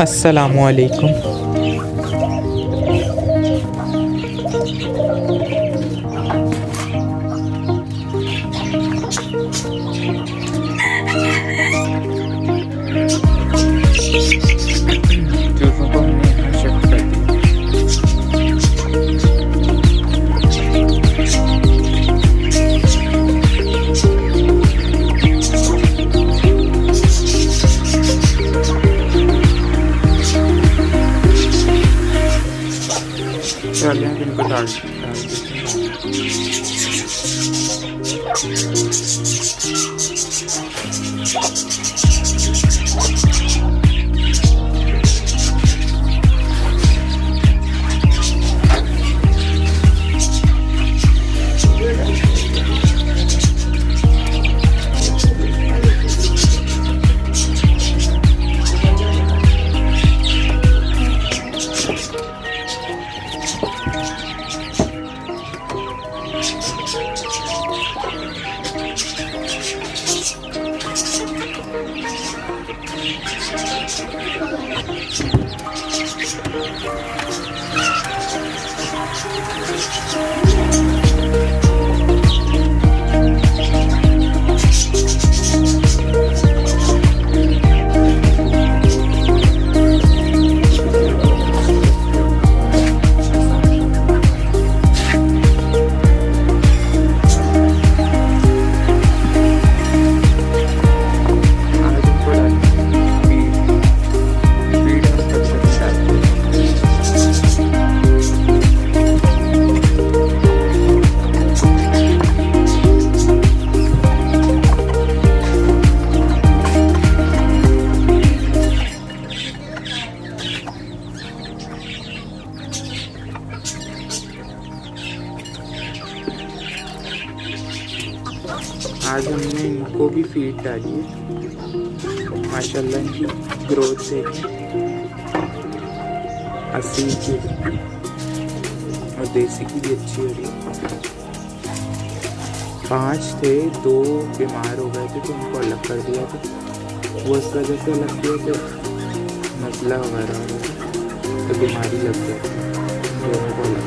अस्सलामुअलैकुम। चूज़ों को हमने यहाँ शिफ्ट कर दिया। चलिए अब इनको डाल देते हैं। आज हमने इनको भी फीड डाली है। माशाल्लाह इनकी ग्रोथ देखिए 80 की और देसी की भी अच्छी हो रही है। 5 थे, 2 बीमार हो गए थे तो उनको अलग कर दिया था। वो इस वजह से अलग किया कि मसला वगैरह हो गया तो बीमारी लग गई तो उनको अलग